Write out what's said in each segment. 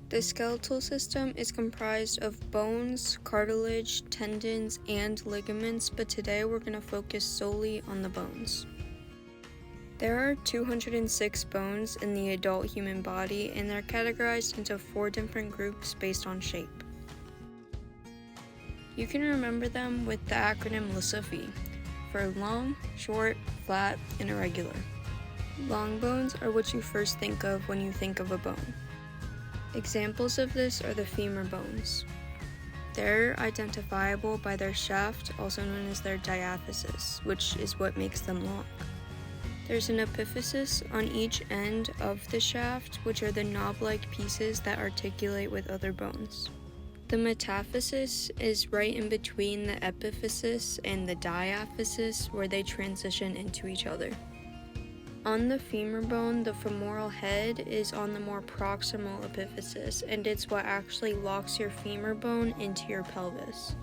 The skeletal system is comprised of bones, cartilage, tendons, and ligaments, but today we're going to focus solely on the bones. There are 206 bones in the adult human body, and they're categorized into 4 different groups based on shape. You can remember them with the acronym LSFI for long, short, flat, and irregular. Long bones are what you first think of when you think of a bone. Examples of this are the femur bones. They're identifiable by their shaft, also known as their diaphysis, which is what makes them long. There's an epiphysis on each end of the shaft, which are the knob-like pieces that articulate with other bones. The metaphysis is right in between the epiphysis and the diaphysis, where they transition into each other. On the femur bone, the femoral head is on the more proximal epiphysis, and it's what actually locks your femur bone into your pelvis.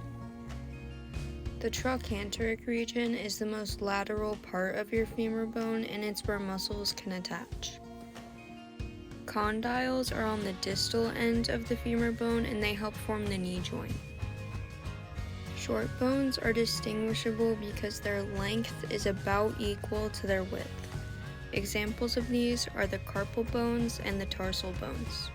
The trochanteric region is the most lateral part of your femur bone, and it's where muscles can attach. Condyles are on the distal end of the femur bone, and they help form the knee joint. Short bones are distinguishable because their length is about equal to their width. Examples of these are the carpal bones and the tarsal bones.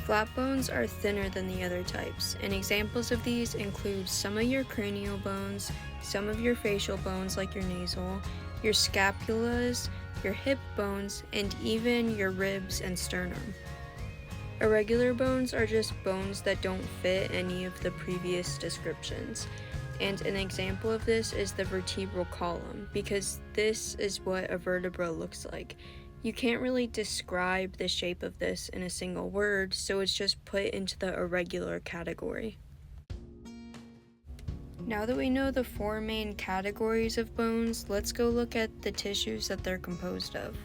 Flat bones are thinner than the other types, and examples of these include some of your cranial bones, some of your facial bones like your nasal, your scapulas, your hip bones, and even your ribs and sternum. Irregular bones are just bones that don't fit any of the previous descriptions. And an example of this is the vertebral column, because this is what a vertebra looks like. You can't really describe the shape of this in a single word, so it's just put into the irregular category. Now that we know the 4 main categories of bones, let's go look at the tissues that they're composed of.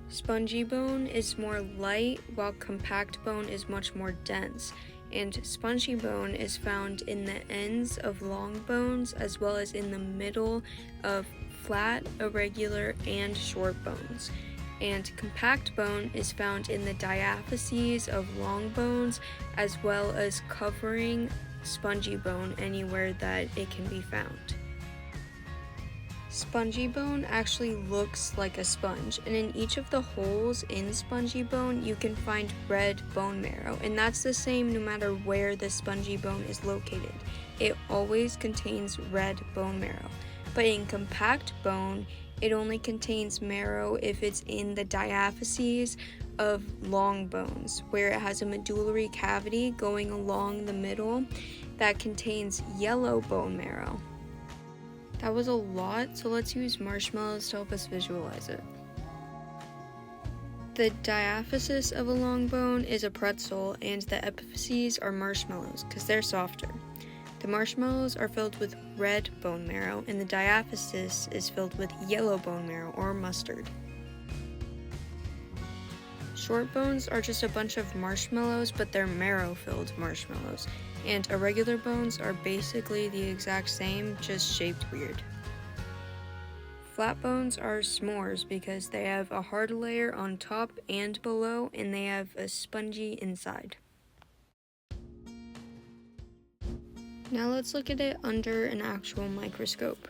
Spongy bone is more light, while compact bone is much more dense. And spongy bone is found in the ends of long bones as well as in the middle of flat, irregular, and short bones. And compact bone is found in the diaphyses of long bones as well as covering spongy bone anywhere that it can be found. Spongy bone actually looks like a sponge, and in each of the holes in spongy bone you can find red bone marrow, and that's the same no matter where the spongy bone is located. It always contains red bone marrow. But in compact bone, it only contains marrow if it's in the diaphyses of long bones, where it has a medullary cavity going along the middle that contains yellow bone marrow. That was a lot, so let's use marshmallows to help us visualize it. The diaphysis of a long bone is a pretzel, and the epiphyses are marshmallows because they're softer. The marshmallows are filled with red bone marrow, and the diaphysis is filled with yellow bone marrow or mustard. Short bones are just a bunch of marshmallows, but they're marrow-filled marshmallows. And irregular bones are basically the exact same, just shaped weird. Flat bones are s'mores because they have a hard layer on top and below, and they have a spongy inside. Now let's look at it under an actual microscope.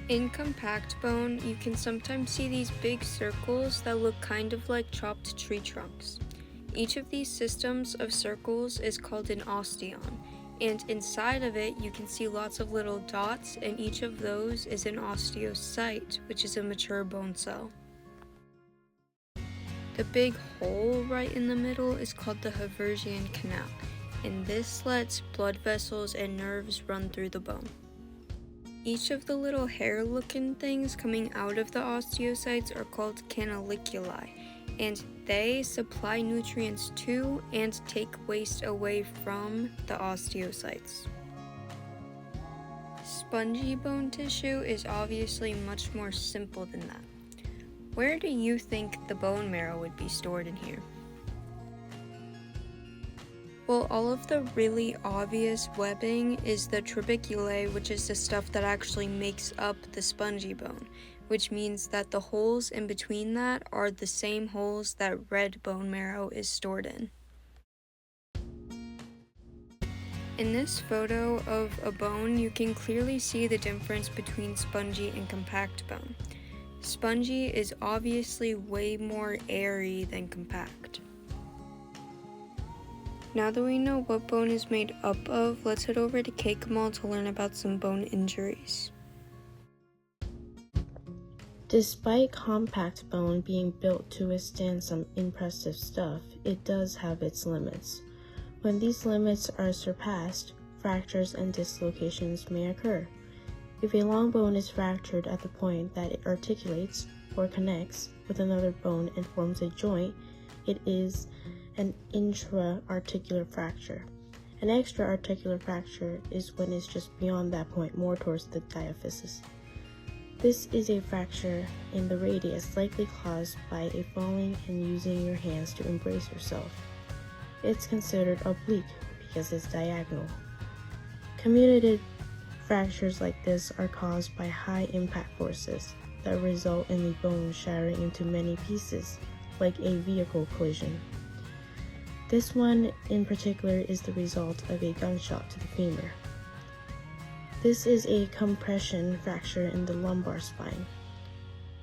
In compact bone, you can sometimes see these big circles that look kind of like chopped tree trunks. Each of these systems of circles is called an osteon, and inside of it you can see lots of little dots, and each of those is an osteocyte, which is a mature bone cell. The big hole right in the middle is called the Haversian canal, and this lets blood vessels and nerves run through the bone. Each of the little hair-looking things coming out of the osteocytes are called canaliculi, and they supply nutrients to and take waste away from the osteocytes. Spongy bone tissue is obviously much more simple than that. Where do you think the bone marrow would be stored in here? Well, all of the really obvious webbing is the trabeculae, which is the stuff that actually makes up the spongy bone, which means that the holes in between that are the same holes that red bone marrow is stored in. In this photo of a bone, you can clearly see the difference between spongy and compact bone. Spongy is obviously way more airy than compact. Now that we know what bone is made up of, let's head over to Kakemal to learn about some bone injuries. Despite compact bone being built to withstand some impressive stuff, it does have its limits. When these limits are surpassed, fractures and dislocations may occur. If a long bone is fractured at the point that it articulates or connects with another bone and forms a joint, it is an intra-articular fracture. An extra-articular fracture is when it's just beyond that point, more towards the diaphysis. This is a fracture in the radius likely caused by a falling and using your hands to embrace yourself. It's considered oblique because it's diagonal. Commutative fractures like this are caused by high impact forces that result in the bone shattering into many pieces, like a vehicle collision. This one in particular is the result of a gunshot to the femur. This is a compression fracture in the lumbar spine.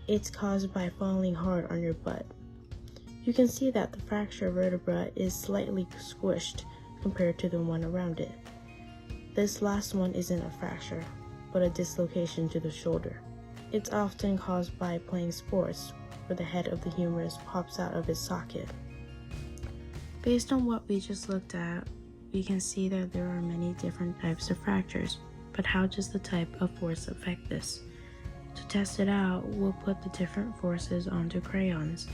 It's caused by falling hard on your butt. You can see that the fracture vertebra is slightly squished compared to the one around it. This last one isn't a fracture, but a dislocation to the shoulder. It's often caused by playing sports, where the head of the humerus pops out of its socket. Based on what we just looked at, we can see that there are many different types of fractures. But how does the type of force affect this? To test it out, we'll put the different forces onto crayons.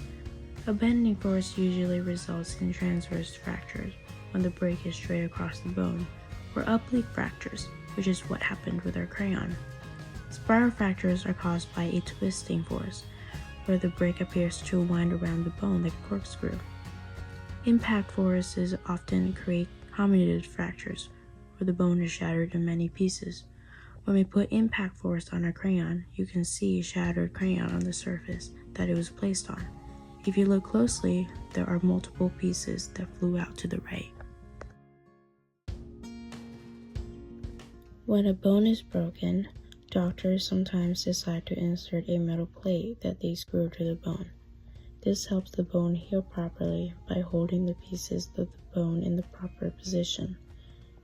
A bending force usually results in transverse fractures when the break is straight across the bone, or oblique fractures, which is what happened with our crayon. Spiral fractures are caused by a twisting force, where the break appears to wind around the bone like a corkscrew. Impact forces often create commutative fractures, where the bone is shattered in many pieces. When we put impact force on our crayon, you can see shattered crayon on the surface that it was placed on. If you look closely, there are multiple pieces that flew out to the right. When a bone is broken, doctors sometimes decide to insert a metal plate that they screw to the bone. This helps the bone heal properly by holding the pieces of the bone in the proper position.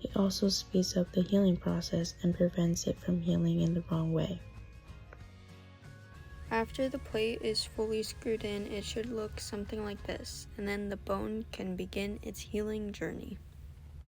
It also speeds up the healing process and prevents it from healing in the wrong way. After the plate is fully screwed in, it should look something like this, and then the bone can begin its healing journey.